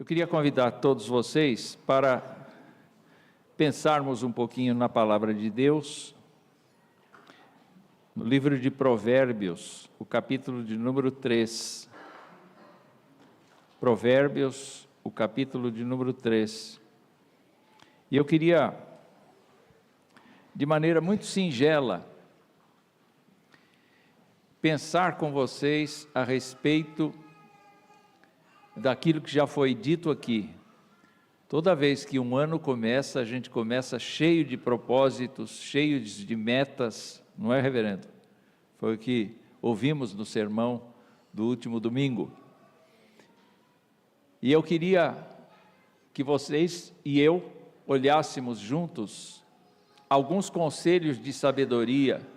Eu queria convidar todos vocês para pensarmos um pouquinho na palavra de Deus, no livro de Provérbios, o capítulo de número 3. Provérbios, o capítulo de número 3. E eu queria, de maneira muito singela, pensar com vocês a respeito daquilo que já foi dito aqui. Toda vez que um ano começa, a gente começa cheio de propósitos, cheio de metas, não é, reverendo? Foi o que ouvimos no sermão do último domingo. E eu queria que vocês e eu olhássemos juntos alguns conselhos de sabedoria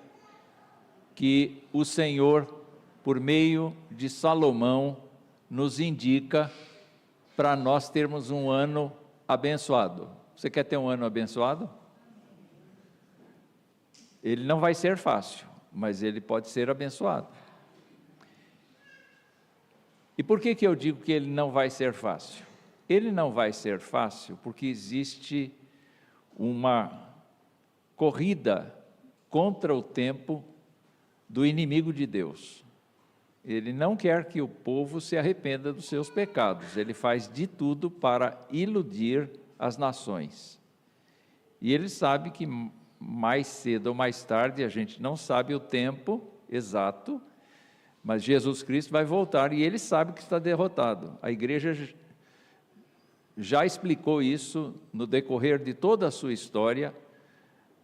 que o Senhor, por meio de Salomão, nos indica para nós termos um ano abençoado. Você quer ter um ano abençoado? Ele não vai ser fácil, mas ele pode ser abençoado. E por que eu digo que ele não vai ser fácil? Ele não vai ser fácil porque existe uma corrida contra o tempo do inimigo de Deus. Ele não quer que o povo se arrependa dos seus pecados, ele faz de tudo para iludir as nações. E ele sabe que mais cedo ou mais tarde, a gente não sabe o tempo exato, mas Jesus Cristo vai voltar e ele sabe que está derrotado. A igreja já explicou isso no decorrer de toda a sua história.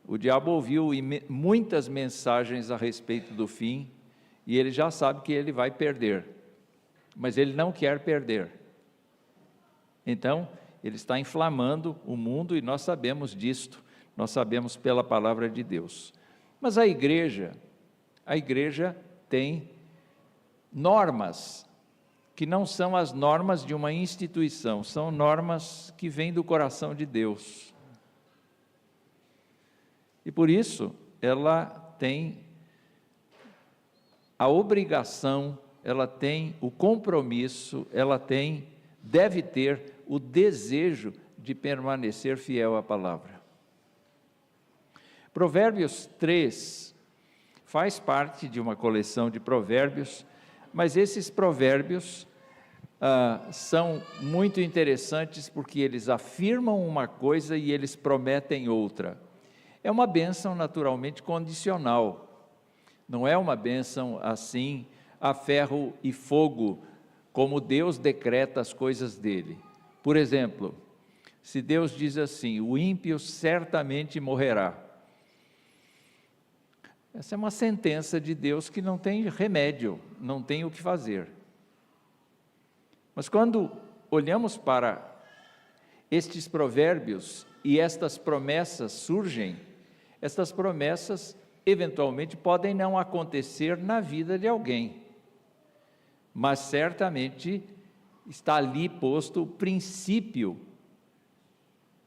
O diabo ouviu muitas mensagens a respeito do fim, e ele já sabe que ele vai perder, mas ele não quer perder. Então, ele está inflamando o mundo, e nós sabemos disto, nós sabemos pela palavra de Deus. Mas a igreja tem normas, que não são as normas de uma instituição, são normas que vêm do coração de Deus. E por isso, ela tem a obrigação, ela tem o compromisso, deve ter o desejo de permanecer fiel à palavra. Provérbios 3 faz parte de uma coleção de provérbios, mas esses provérbios são muito interessantes porque eles afirmam uma coisa e eles prometem outra. É uma bênção naturalmente condicional. Não é uma bênção assim, a ferro e fogo, como Deus decreta as coisas dele. Por exemplo, se Deus diz assim, o ímpio certamente morrerá. Essa é uma sentença de Deus que não tem remédio, não tem o que fazer. Mas quando olhamos para estes provérbios e estas promessas surgem, estas promessas eventualmente podem não acontecer na vida de alguém, mas certamente está ali posto o princípio,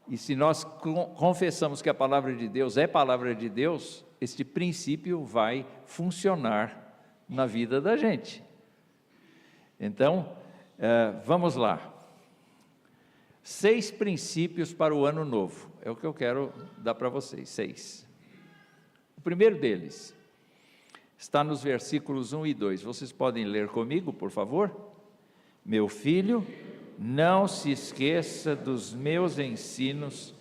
e se nós confessamos que a palavra de Deus é palavra de Deus, este princípio vai funcionar na vida da gente. Então, vamos lá. 6 princípios para o ano novo, é o que eu quero dar para vocês, 6. O primeiro deles está nos versículos 1 e 2. Vocês podem ler comigo, por favor? Meu filho, não se esqueça dos meus ensinos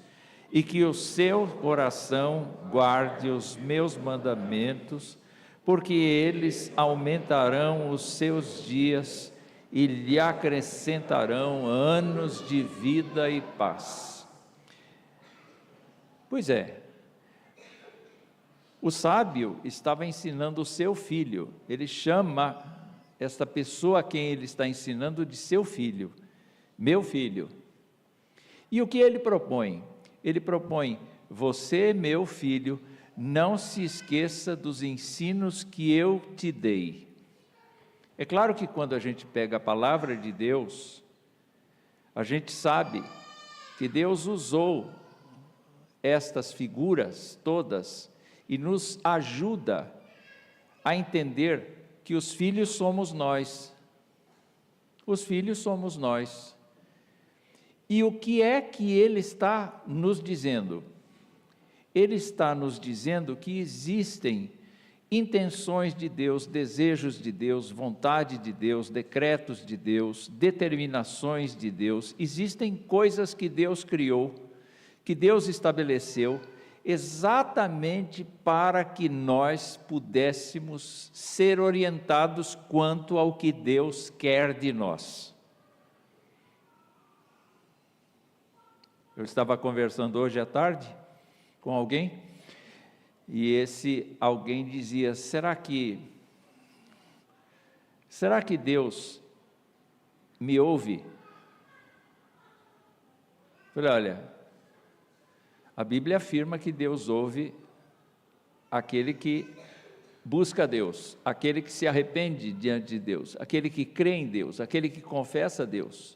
e que o seu coração guarde os meus mandamentos, porque eles aumentarão os seus dias e lhe acrescentarão anos de vida e paz. Pois é, o sábio estava ensinando o seu filho, ele chama esta pessoa a quem ele está ensinando de seu filho, meu filho. E o que ele propõe? Ele propõe, você, meu filho, não se esqueça dos ensinos que eu te dei. É claro que quando a gente pega a palavra de Deus, a gente sabe que Deus usou estas figuras todas e nos ajuda a entender que os filhos somos nós. Os filhos somos nós. E o que é que ele está nos dizendo? Ele está nos dizendo que existem intenções de Deus, desejos de Deus, vontade de Deus, decretos de Deus, determinações de Deus. Existem coisas que Deus criou, que Deus estabeleceu, exatamente para que nós pudéssemos ser orientados quanto ao que Deus quer de nós. Eu estava conversando hoje à tarde com alguém, e esse alguém dizia: será que Deus me ouve? Eu falei: olha, a Bíblia afirma que Deus ouve aquele que busca Deus, aquele que se arrepende diante de Deus, aquele que crê em Deus, aquele que confessa a Deus.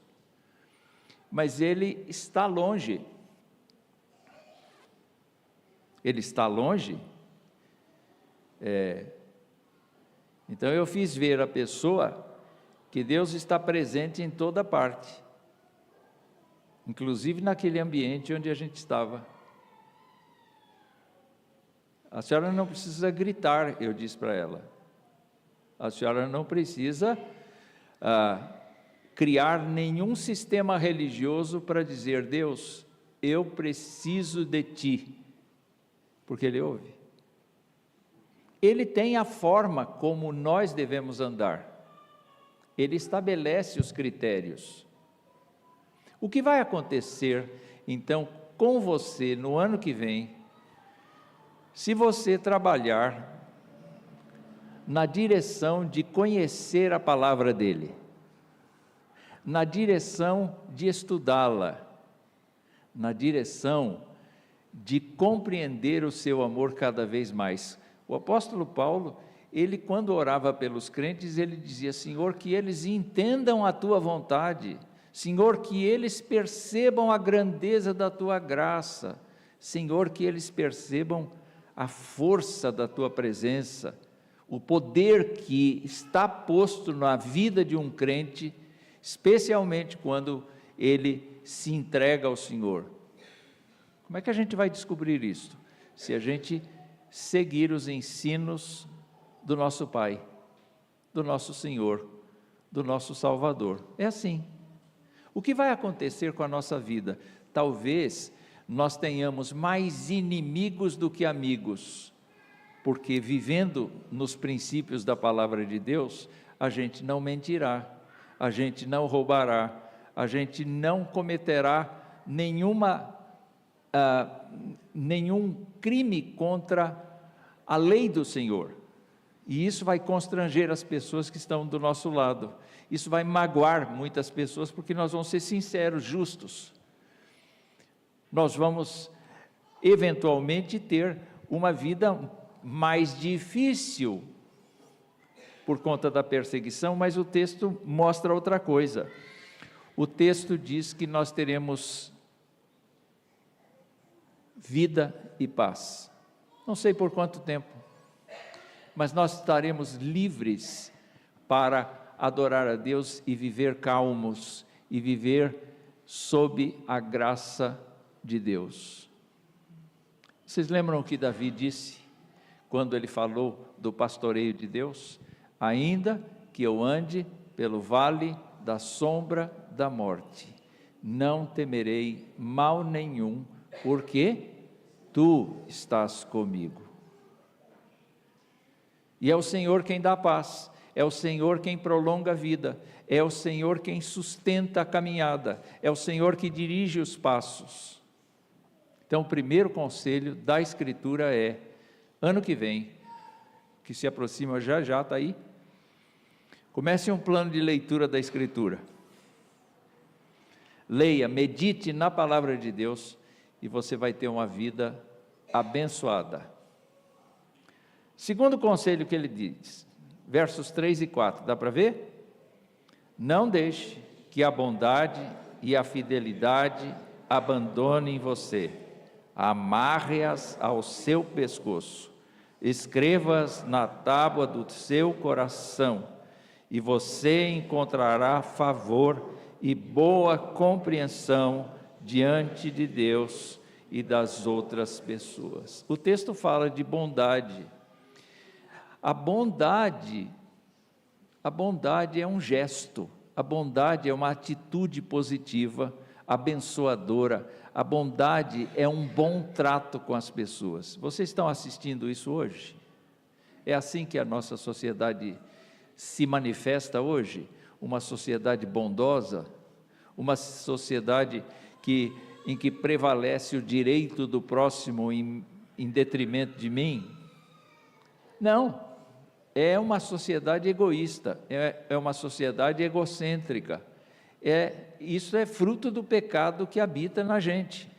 Mas ele está longe. Ele está longe? Então eu fiz ver à pessoa que Deus está presente em toda parte, inclusive naquele ambiente onde a gente estava. A senhora não precisa gritar, eu disse para ela. A senhora não precisa criar nenhum sistema religioso para dizer: Deus, eu preciso de Ti, porque Ele ouve. Ele tem a forma como nós devemos andar, Ele estabelece os critérios. O que vai acontecer, então, com você no ano que vem, se você trabalhar na direção de conhecer a palavra dEle, na direção de estudá-la, na direção de compreender o seu amor cada vez mais. O apóstolo Paulo, ele quando orava pelos crentes, ele dizia: Senhor, que eles entendam a Tua vontade, Senhor, que eles percebam a grandeza da Tua graça, Senhor, que eles percebam a força da Tua presença, o poder que está posto na vida de um crente, especialmente quando ele se entrega ao Senhor. Como é que a gente vai descobrir isso? Se a gente seguir os ensinos do nosso Pai, do nosso Senhor, do nosso Salvador. É assim. O que vai acontecer com a nossa vida? Talvez nós tenhamos mais inimigos do que amigos, porque vivendo nos princípios da palavra de Deus, a gente não mentirá, a gente não roubará, a gente não cometerá nenhum crime contra a lei do Senhor, e isso vai constranger as pessoas que estão do nosso lado, isso vai magoar muitas pessoas, porque nós vamos ser sinceros, justos, nós vamos eventualmente ter uma vida mais difícil, por conta da perseguição, mas o texto mostra outra coisa. O texto diz que nós teremos vida e paz. Não sei por quanto tempo, mas nós estaremos livres para adorar a Deus e viver calmos, e viver sob a graça de Deus. Vocês lembram o que Davi disse, quando ele falou do pastoreio de Deus? Ainda que eu ande pelo vale da sombra da morte, não temerei mal nenhum, porque Tu estás comigo. E é o Senhor quem dá paz, é o Senhor quem prolonga a vida, é o Senhor quem sustenta a caminhada, é o Senhor que dirige os passos. Então o primeiro conselho da Escritura é, ano que vem, que se aproxima já, está aí, comece um plano de leitura da Escritura, leia, medite na palavra de Deus, e você vai ter uma vida abençoada. Segundo conselho que ele diz, versos 3 e 4, dá para ver? Não deixe que a bondade e a fidelidade abandonem você, amarre-as ao seu pescoço, escreva-as na tábua do seu coração, e você encontrará favor e boa compreensão diante de Deus e das outras pessoas. O texto fala de bondade. A bondade é um gesto, a bondade é uma atitude positiva, abençoadora. A bondade é um bom trato com as pessoas. Vocês estão assistindo isso hoje? É assim que a nossa sociedade se manifesta hoje? Uma sociedade bondosa? Uma sociedade em que prevalece o direito do próximo em detrimento de mim? Não, é uma sociedade egoísta, é uma sociedade egocêntrica. Isso é fruto do pecado que habita na gente.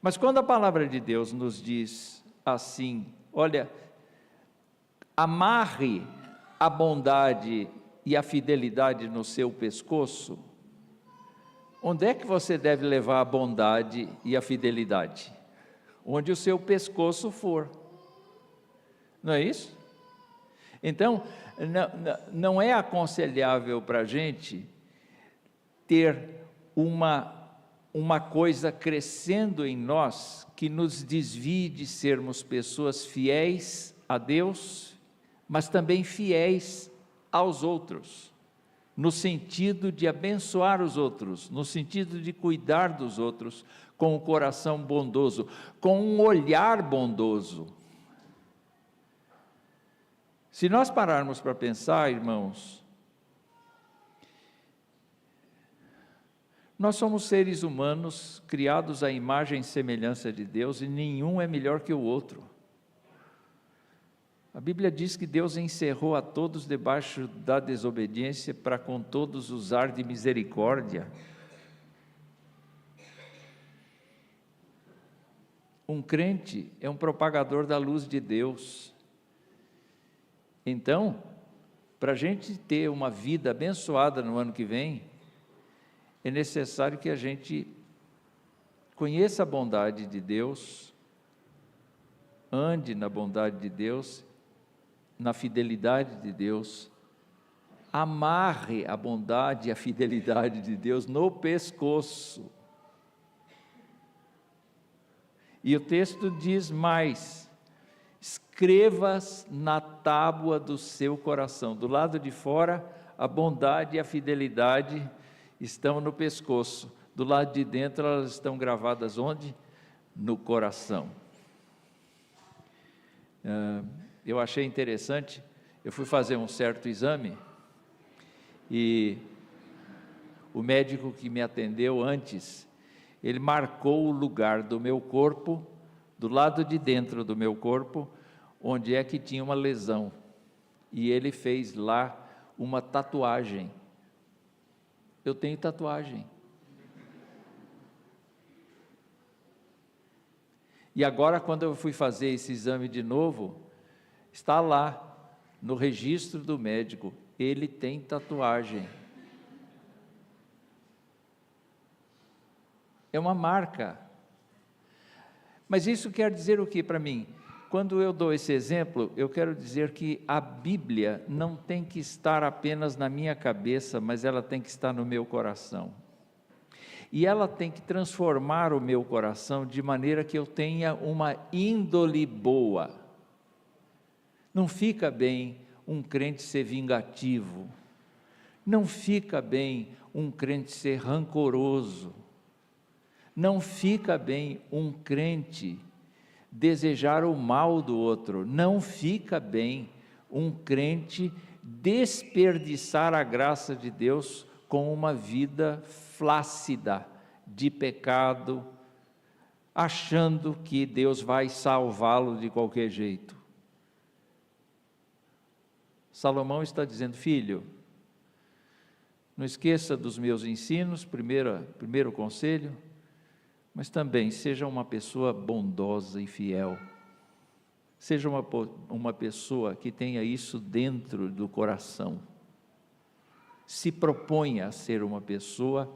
Mas quando a palavra de Deus nos diz assim, olha, amarre a bondade e a fidelidade no seu pescoço, onde é que você deve levar a bondade e a fidelidade? Onde o seu pescoço for. Não é isso? Então, não é aconselhável para a gente ter uma coisa crescendo em nós que nos desvie de sermos pessoas fiéis a Deus, mas também fiéis aos outros, no sentido de abençoar os outros, no sentido de cuidar dos outros, com um coração bondoso, com um olhar bondoso. Se nós pararmos para pensar, irmãos, nós somos seres humanos criados à imagem e semelhança de Deus, e nenhum é melhor que o outro. A Bíblia diz que Deus encerrou a todos debaixo da desobediência para com todos usar de misericórdia. Um crente é um propagador da luz de Deus. Então, para a gente ter uma vida abençoada no ano que vem, é necessário que a gente conheça a bondade de Deus, ande na bondade de Deus, na fidelidade de Deus, amarre a bondade e a fidelidade de Deus no pescoço. E o texto diz mais: escrevas na tábua do seu coração. Do lado de fora, a bondade e a fidelidade estão no pescoço. Do lado de dentro, elas estão gravadas onde? No coração. Eu achei interessante, eu fui fazer um certo exame, e o médico que me atendeu antes, ele marcou o lugar do meu corpo, do lado de dentro do meu corpo, onde é que tinha uma lesão, e ele fez lá uma tatuagem. Eu tenho tatuagem. E agora, quando eu fui fazer esse exame de novo, está lá, no registro do médico, ele tem tatuagem. É uma marca. Mas isso quer dizer o que para mim? Quando eu dou esse exemplo, eu quero dizer que a Bíblia não tem que estar apenas na minha cabeça, mas ela tem que estar no meu coração. E ela tem que transformar o meu coração de maneira que eu tenha uma índole boa. Não fica bem um crente ser vingativo, não fica bem um crente ser rancoroso, não fica bem um crente desejar o mal do outro, não fica bem um crente desperdiçar a graça de Deus com uma vida flácida de pecado, achando que Deus vai salvá-lo de qualquer jeito. Salomão está dizendo: filho, não esqueça dos meus ensinos, primeiro conselho, mas também seja uma pessoa bondosa e fiel. Seja uma pessoa que tenha isso dentro do coração. Se proponha a ser uma pessoa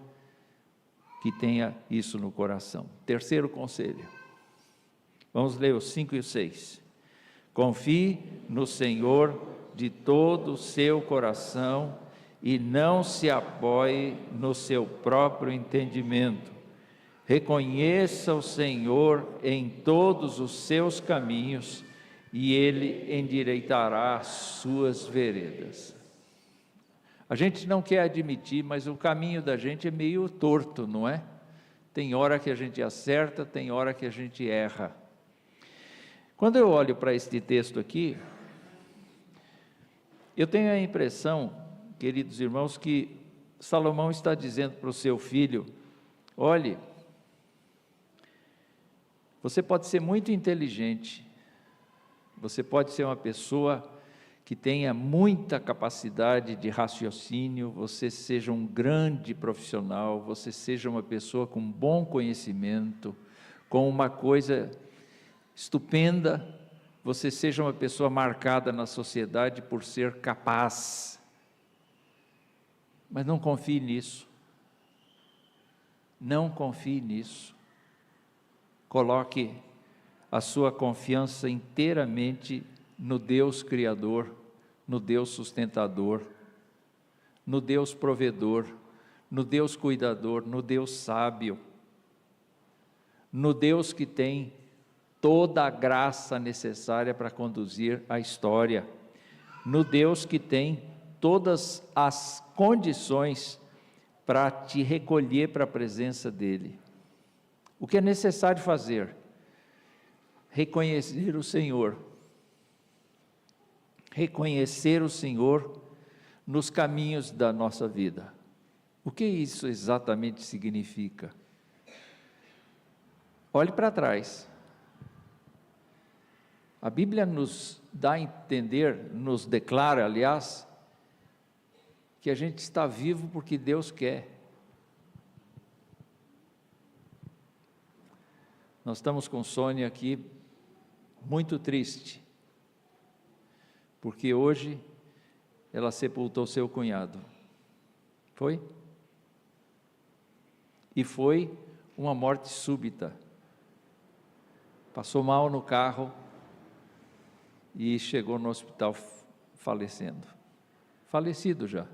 que tenha isso no coração. Terceiro conselho. Vamos ler os 5 e o 6. Confie no Senhor de todo o seu coração e não se apoie no seu próprio entendimento. Reconheça o Senhor em todos os seus caminhos, e Ele endireitará as suas veredas. A gente não quer admitir, mas o caminho da gente é meio torto, não é? Tem hora que a gente acerta, tem hora que a gente erra. Quando eu olho para este texto aqui, eu tenho a impressão, queridos irmãos, que Salomão está dizendo para o seu filho: olhe, você pode ser muito inteligente, você pode ser uma pessoa que tenha muita capacidade de raciocínio, você seja um grande profissional, você seja uma pessoa com bom conhecimento, com uma coisa estupenda, você seja uma pessoa marcada na sociedade por ser capaz. Mas não confie nisso. Não confie nisso. Coloque a sua confiança inteiramente no Deus Criador, no Deus sustentador, no Deus provedor, no Deus cuidador, no Deus sábio, no Deus que tem toda a graça necessária para conduzir a história, no Deus que tem todas as condições para te recolher para a presença dEle. O que é necessário fazer? Reconhecer o Senhor. Reconhecer o Senhor nos caminhos da nossa vida. O que isso exatamente significa? Olhe para trás. A Bíblia nos dá a entender, nos declara, aliás, que a gente está vivo porque Deus quer. Nós estamos com Sônia aqui, muito triste, porque hoje ela sepultou seu cunhado. Foi? E foi uma morte súbita. Passou mal no carro e chegou no hospital falecendo. Falecido já.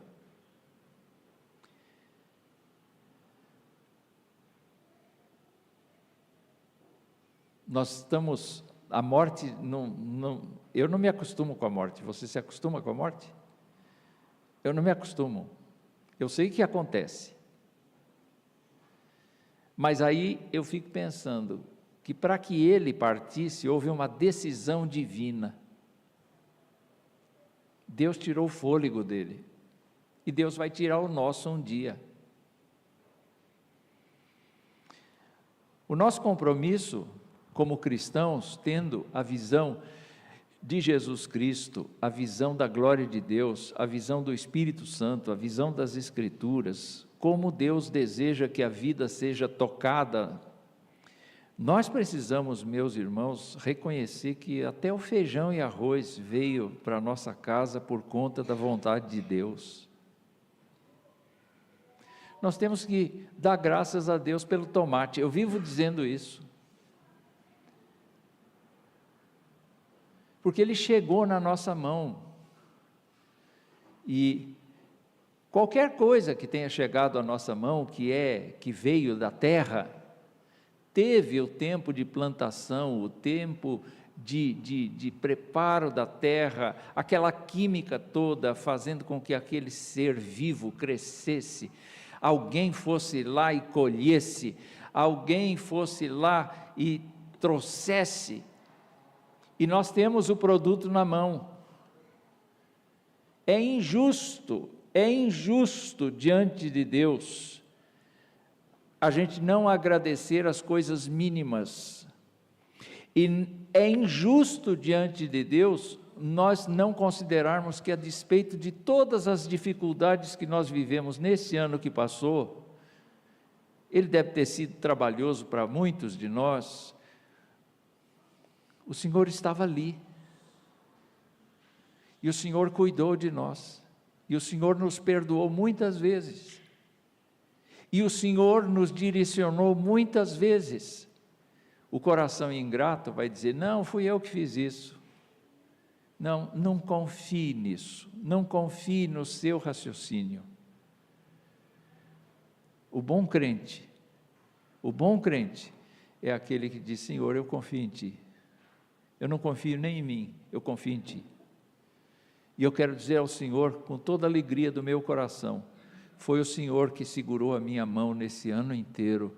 Nós estamos, a morte, eu não me acostumo com a morte. Você se acostuma com a morte? Eu não me acostumo. Eu sei que acontece. Mas aí eu fico pensando que para que ele partisse, houve uma decisão divina. Deus tirou o fôlego dele. E Deus vai tirar o nosso um dia. O nosso compromisso como cristãos, tendo a visão de Jesus Cristo, a visão da glória de Deus, a visão do Espírito Santo, a visão das Escrituras, como Deus deseja que a vida seja tocada, nós precisamos, meus irmãos, reconhecer que até o feijão e arroz veio para a nossa casa por conta da vontade de Deus. Nós temos que dar graças a Deus pelo tomate. Eu vivo dizendo isso. Porque ele chegou na nossa mão, e qualquer coisa que tenha chegado à nossa mão, que veio da terra, teve o tempo de plantação, o tempo de preparo da terra, aquela química toda, fazendo com que aquele ser vivo crescesse, alguém fosse lá e colhesse, alguém fosse lá e trouxesse, e nós temos o produto na mão. É injusto diante de Deus a gente não agradecer as coisas mínimas, e é injusto diante de Deus nós não considerarmos que, a despeito de todas as dificuldades que nós vivemos nesse ano que passou, ele deve ter sido trabalhoso para muitos de nós, o Senhor estava ali, e o Senhor cuidou de nós, e o Senhor nos perdoou muitas vezes, e o Senhor nos direcionou muitas vezes. O coração ingrato vai dizer: não, fui eu que fiz isso, Não confie nisso, não confie no seu raciocínio. O bom crente é aquele que diz: Senhor, eu confio em Ti, eu não confio nem em mim, eu confio em Ti. E eu quero dizer ao Senhor, com toda a alegria do meu coração, foi o Senhor que segurou a minha mão nesse ano inteiro,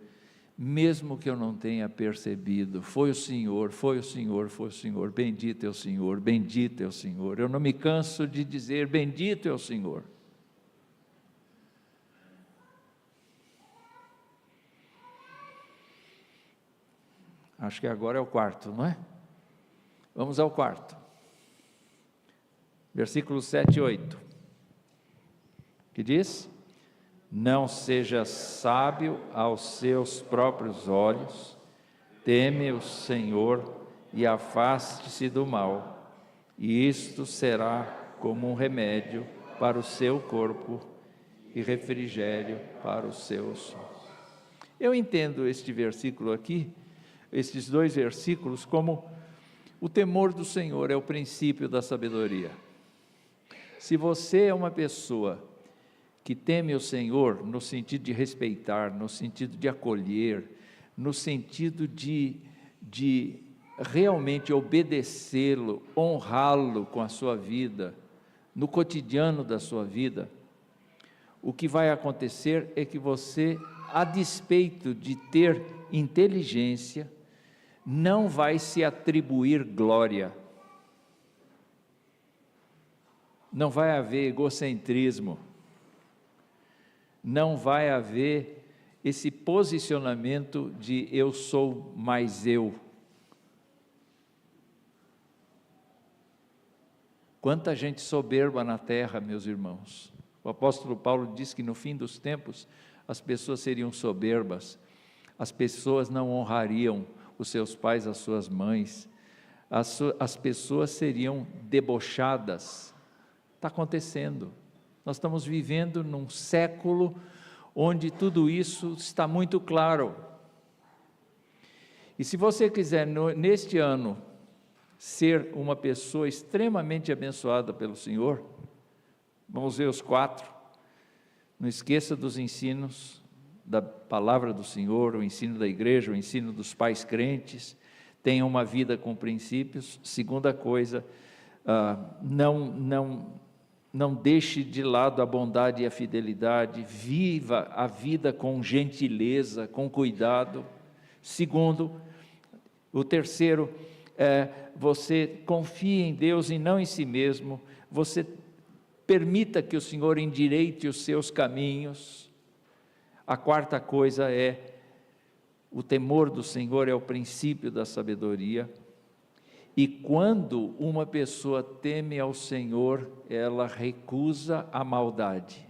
mesmo que eu não tenha percebido. Foi o Senhor, foi o Senhor, foi o Senhor. Bendito é o Senhor, bendito é o Senhor. Eu não me canso de dizer: bendito é o Senhor. Acho que agora é o quarto, não é? Vamos ao quarto. Versículos 7 e 8. Que diz: não seja sábio aos seus próprios olhos, teme o Senhor e afaste-se do mal, e isto será como um remédio para o seu corpo e refrigério para os seus. Eu entendo este versículo aqui, estes dois versículos, como o temor do Senhor é o princípio da sabedoria. Se você é uma pessoa que teme o Senhor, no sentido de respeitar, no sentido de acolher, no sentido de realmente obedecê-lo, honrá-lo com a sua vida, no cotidiano da sua vida, o que vai acontecer é que você, a despeito de ter inteligência, não vai se atribuir glória, não vai haver egocentrismo, não vai haver esse posicionamento de eu sou mais eu. Quanta gente soberba na terra, meus irmãos. O apóstolo Paulo diz que no fim dos tempos as pessoas seriam soberbas, as pessoas não honrariam os seus pais, as suas mães, as pessoas seriam debochadas. Está acontecendo. Nós estamos vivendo num século onde tudo isso está muito claro. E se você quiser, neste ano, ser uma pessoa extremamente abençoada pelo Senhor, vamos ver os 4. Não esqueça dos ensinos da palavra do Senhor, o ensino da igreja, o ensino dos pais crentes. Tenha uma vida com princípios. Segunda coisa, não deixe de lado a bondade e a fidelidade, viva a vida com gentileza, com cuidado. O terceiro, você confie em Deus e não em si mesmo, você permita que o Senhor endireite os seus caminhos. A quarta coisa é, o temor do Senhor é o princípio da sabedoria. E quando uma pessoa teme ao Senhor, ela recusa a maldade,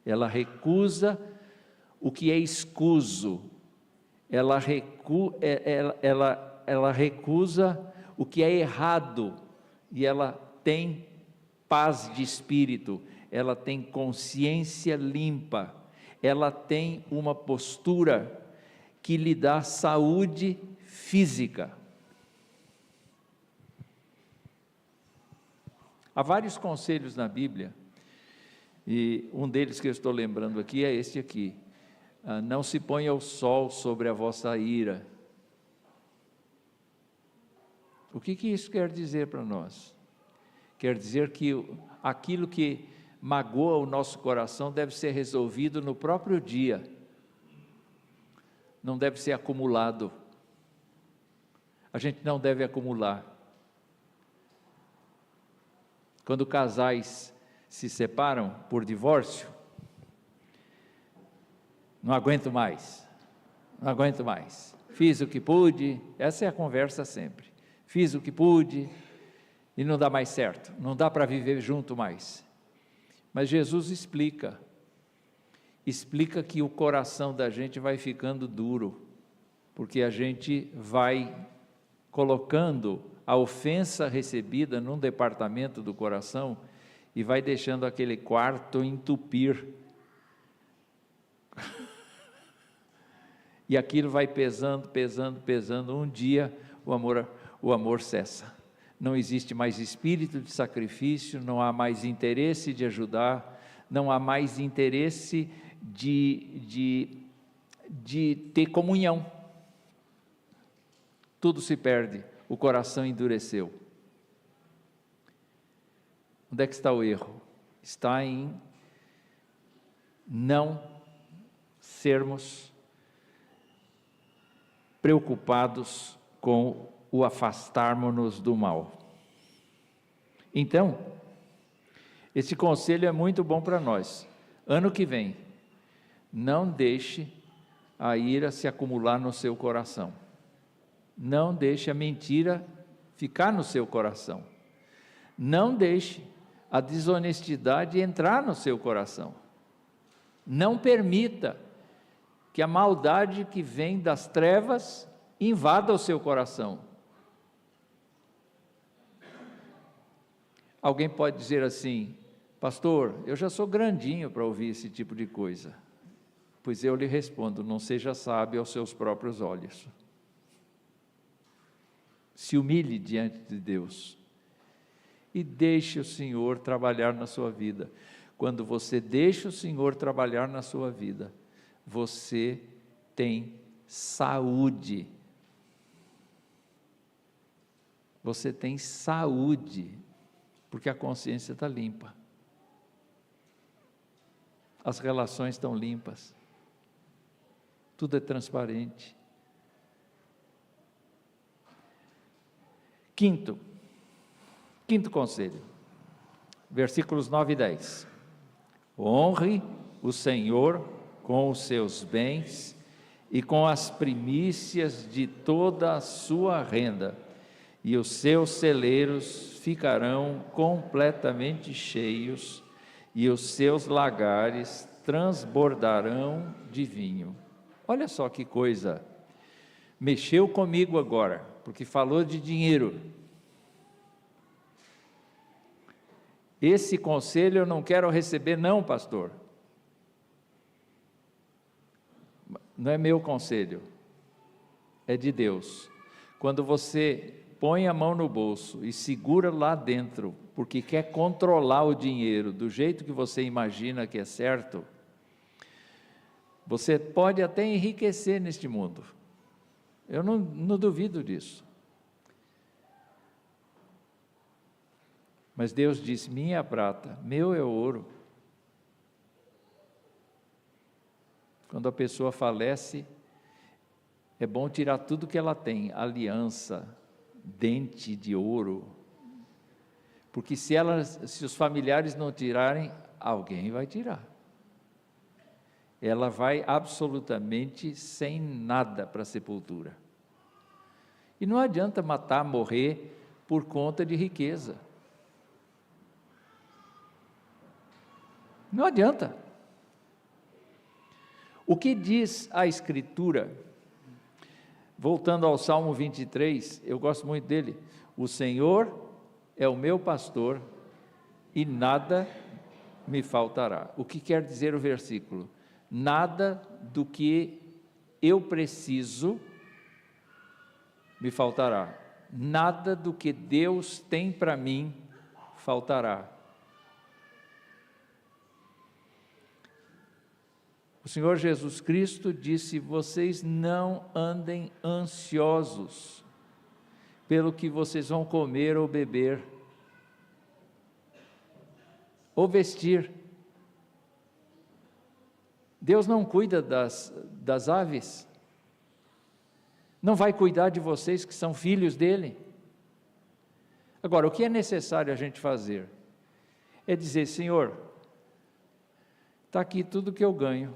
ela recusa o que é escuso, ela recusa o que é errado, e ela tem paz de espírito, ela tem consciência limpa, ela tem uma postura que lhe dá saúde física. Há vários conselhos na Bíblia, e um deles que eu estou lembrando aqui é este aqui: não se ponha o sol sobre a vossa ira. O que isso quer dizer para nós? Quer dizer que aquilo que magoa o nosso coração deve ser resolvido no próprio dia, não deve ser acumulado. A gente não deve acumular. Quando casais se separam por divórcio, não aguento mais, fiz o que pude, essa é a conversa sempre, fiz o que pude e não dá mais certo, não dá para viver junto mais. Mas Jesus explica que o coração da gente vai ficando duro, porque a gente vai colocando a ofensa recebida num departamento do coração e vai deixando aquele quarto entupir. E aquilo vai pesando, um dia o amor cessa. não existe mais espírito de sacrifício, não há mais interesse de ajudar, não há mais interesse de ter comunhão. Tudo se perde, o coração endureceu. Onde é que está o erro? Está em não sermos preocupados com o afastarmos-nos do mal. Então, esse conselho é muito bom para nós. Ano que vem, não deixe a ira se acumular no seu coração. Não deixe a mentira ficar no seu coração. Não deixe a desonestidade entrar no seu coração. Não permita que a maldade que vem das trevas invada o seu coração. Alguém pode dizer assim: pastor, eu já sou grandinho para ouvir esse tipo de coisa. Pois eu lhe respondo: não seja sábio aos seus próprios olhos. Se humilhe diante de Deus e deixe o Senhor trabalhar na sua vida. Quando você deixa o Senhor trabalhar na sua vida, você tem saúde. Você tem saúde, porque a consciência está limpa. As relações estão limpas. Tudo é transparente. Quinto conselho, versículos 9 e 10. Honre o Senhor com os seus bens e com as primícias de toda a sua renda, e os seus celeiros ficarão completamente cheios, e os seus lagares transbordarão de vinho. Olha só que coisa, mexeu comigo agora, porque falou de dinheiro. Esse conselho eu não quero receber não, pastor. Não é meu conselho, é de Deus. Quando você põe a mão no bolso e segura lá dentro, porque quer controlar o dinheiro do jeito que você imagina que é certo, você pode até enriquecer neste mundo. Eu não duvido disso. Mas Deus diz: minha é a prata, meu é o ouro. Quando a pessoa falece, é bom tirar tudo que ela tem, aliança, dente de ouro, porque se os familiares não tirarem, alguém vai tirar. Ela vai absolutamente sem nada para a sepultura. E não adianta matar, morrer por conta de riqueza. Não adianta. O que diz a Escritura? Voltando ao Salmo 23, eu gosto muito dele. O Senhor é o meu pastor e nada me faltará. O que quer dizer o versículo? Nada do que eu preciso me faltará. Nada do que Deus tem para mim faltará. O Senhor Jesus Cristo disse: vocês não andem ansiosos pelo que vocês vão comer ou beber, ou vestir. Deus não cuida das aves? Não vai cuidar de vocês que são filhos dele? Agora, o que é necessário a gente fazer? É dizer: Senhor, está aqui tudo que eu ganho,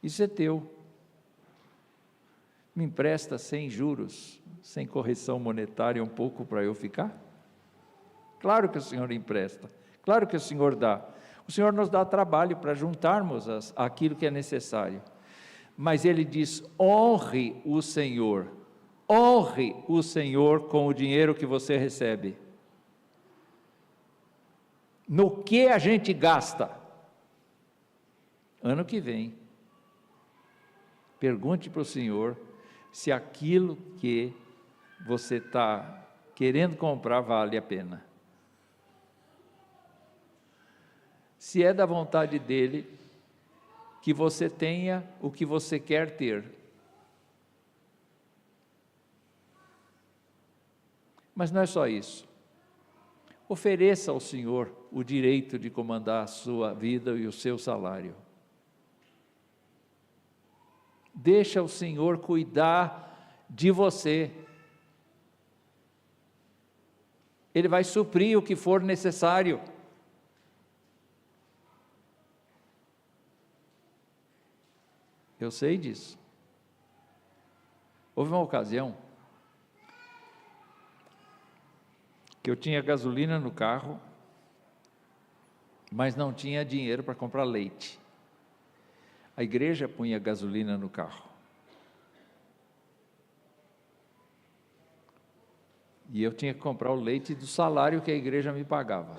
isso é teu, me empresta sem juros, sem correção monetária um pouco para eu ficar? Claro que o Senhor empresta, claro que o Senhor dá. O Senhor nos dá trabalho para juntarmos aquilo que é necessário, mas Ele diz: honre o Senhor com o dinheiro que você recebe. No que a gente gasta? Ano que vem, pergunte para o Senhor se aquilo que você está querendo comprar, vale a pena. Se é da vontade dele, que você tenha o que você quer ter. Mas não é só isso. Ofereça ao Senhor o direito de comandar a sua vida e o seu salário. Deixa o Senhor cuidar de você. Ele vai suprir o que for necessário. Eu sei disso. Houve uma ocasião que eu tinha gasolina no carro, mas não tinha dinheiro para comprar leite. A igreja punha gasolina no carro. E eu tinha que comprar o leite do salário que a igreja me pagava.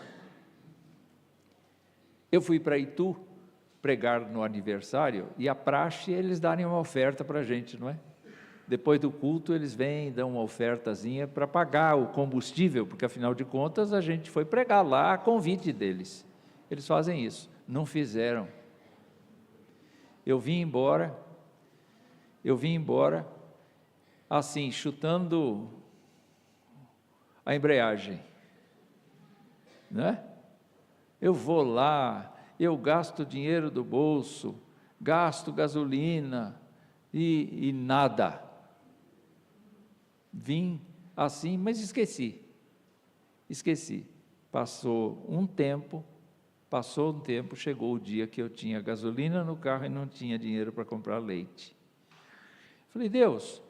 Eu fui para Itu pregar no aniversário, e a praxe é eles darem uma oferta para a gente, não é? Depois do culto eles vêm e dão uma ofertazinha para pagar o combustível, porque afinal de contas a gente foi pregar lá a convite deles. Eles fazem isso, não fizeram. Eu vim embora assim, chutando a embreagem, né? Eu vou lá, eu gasto dinheiro do bolso, gasto gasolina e nada. Vim assim, mas esqueci. Passou um tempo, chegou o dia que eu tinha gasolina no carro e não tinha dinheiro para comprar leite. Falei, Deus,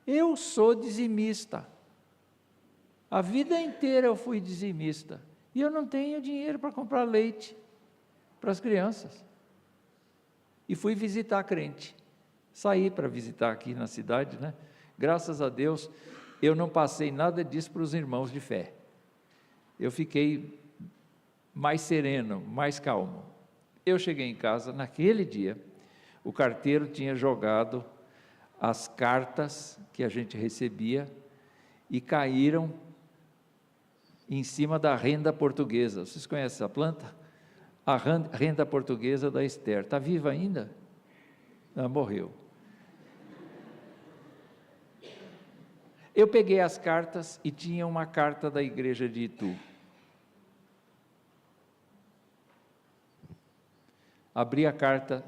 eu sou dizimista. A vida inteira eu fui dizimista. E eu não tenho dinheiro para comprar leite para as crianças. E fui visitar crente. Saí para visitar aqui na cidade, né? Graças a Deus, eu não passei nada disso para os irmãos de fé. Eu fiquei mais sereno, mais calmo. Eu cheguei em casa, naquele dia, o carteiro tinha jogado as cartas que a gente recebia e caíram em cima da renda portuguesa. Vocês conhecem essa planta? A renda portuguesa da Esther. Está viva ainda? Não, morreu. Eu peguei as cartas e tinha uma carta da igreja de Itu. Abri a carta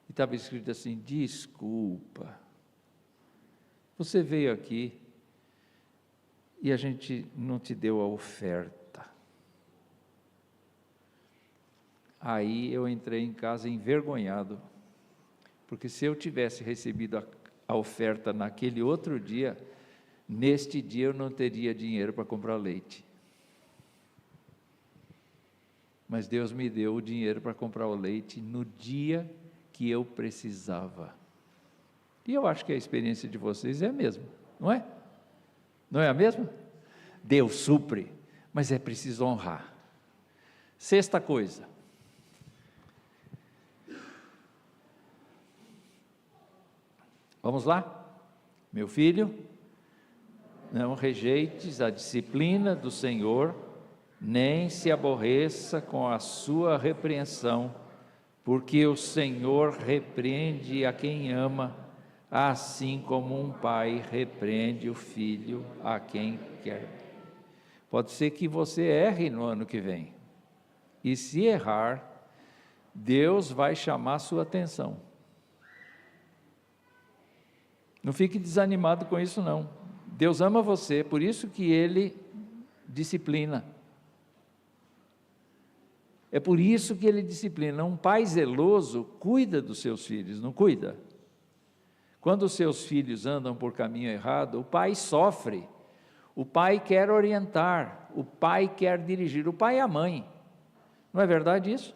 e estava escrito assim, desculpa, você veio aqui e a gente não te deu a oferta. Aí eu entrei em casa envergonhado, porque se eu tivesse recebido a oferta naquele outro dia, neste dia eu não teria dinheiro para comprar leite. Mas Deus me deu o dinheiro para comprar o leite no dia que eu precisava. E eu acho que a experiência de vocês é a mesma, não é? Não é a mesma? Deus supre, mas é preciso honrar. Sexta coisa. Vamos lá? Meu filho, não rejeites a disciplina do Senhor, nem se aborreça com a sua repreensão, porque o Senhor repreende a quem ama, assim como um pai repreende o filho a quem quer. Pode ser que você erre no ano que vem, e se errar, Deus vai chamar a sua atenção. Não fique desanimado com isso não. Deus ama você, por isso que Ele disciplina. É por isso que Ele disciplina. Um pai zeloso cuida dos seus filhos, não cuida? Quando os seus filhos andam por caminho errado, o pai sofre, o pai quer orientar, o pai quer dirigir, o pai é a mãe. Não é verdade isso?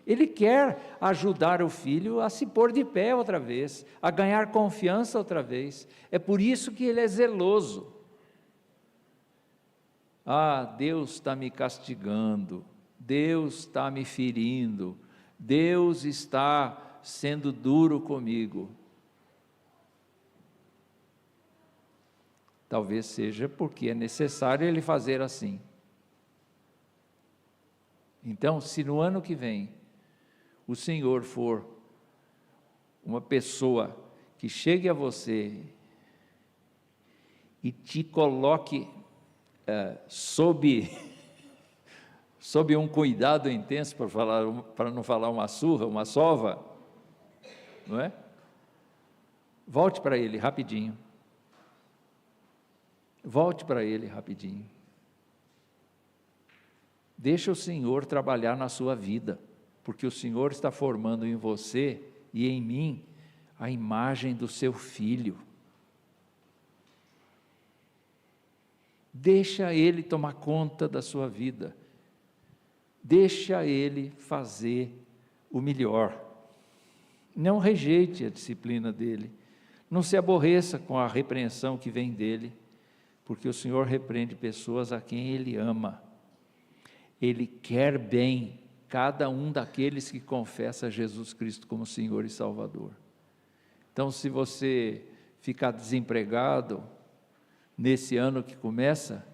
Ele quer ajudar o filho a se pôr de pé outra vez, a ganhar confiança outra vez. É por isso que ele é zeloso. Ah, Deus está me castigando, Deus está me ferindo, Deus está sendo duro comigo. Talvez seja porque é necessário ele fazer assim. Então, se no ano que vem o Senhor for uma pessoa que chegue a você e te coloque sob um cuidado intenso, para não falar uma surra, uma sova, não é? Volte para Ele rapidinho. Volte para Ele rapidinho. Deixa o Senhor trabalhar na sua vida, porque o Senhor está formando em você e em mim a imagem do seu Filho. Deixa Ele tomar conta da sua vida. Deixa Ele fazer o melhor. Não rejeite a disciplina dEle. Não se aborreça com a repreensão que vem dEle, porque o Senhor repreende pessoas a quem Ele ama. Ele quer bem cada um daqueles que confessa Jesus Cristo como Senhor e Salvador. Então, se você ficar desempregado nesse ano que começa,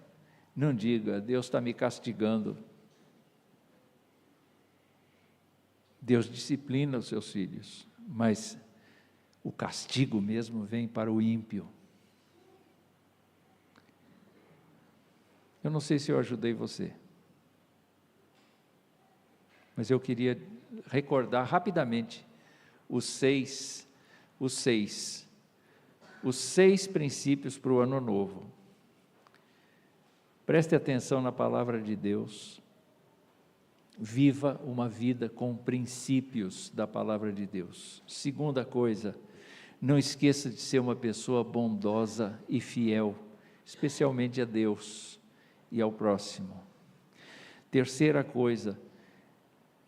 não diga, Deus está me castigando. Deus disciplina os seus filhos, mas o castigo mesmo vem para o ímpio. Eu não sei se eu ajudei você, mas eu queria recordar rapidamente os seis princípios para o ano novo. Preste atenção na palavra de Deus. Viva uma vida com princípios da palavra de Deus. Segunda coisa, não esqueça de ser uma pessoa bondosa e fiel, especialmente a Deus e ao próximo. Terceira coisa,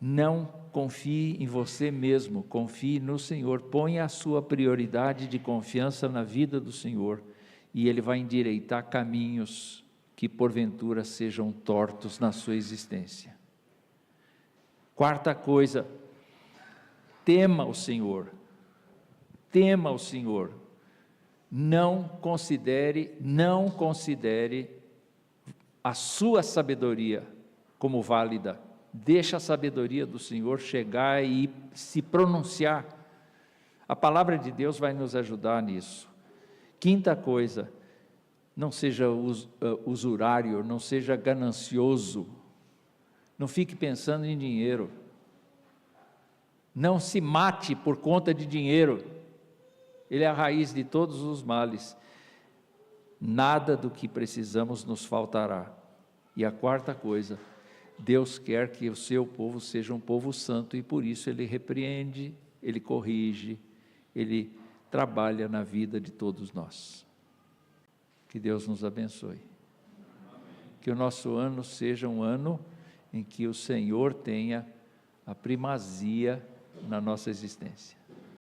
não confie em você mesmo, confie no Senhor, ponha a sua prioridade de confiança na vida do Senhor, e Ele vai endireitar caminhos que porventura sejam tortos na sua existência. Quarta coisa, tema o Senhor, não considere a sua sabedoria como válida, deixa a sabedoria do Senhor chegar e se pronunciar, a palavra de Deus vai nos ajudar nisso. Quinta coisa, não seja usurário, não seja ganancioso, não fique pensando em dinheiro, não se mate por conta de dinheiro, ele é a raiz de todos os males. Nada do que precisamos nos faltará. E a quarta coisa, Deus quer que o seu povo seja um povo santo, e por isso Ele repreende, Ele corrige, Ele trabalha na vida de todos nós. Que Deus nos abençoe. Que o nosso ano seja um ano em que o Senhor tenha a primazia na nossa existência.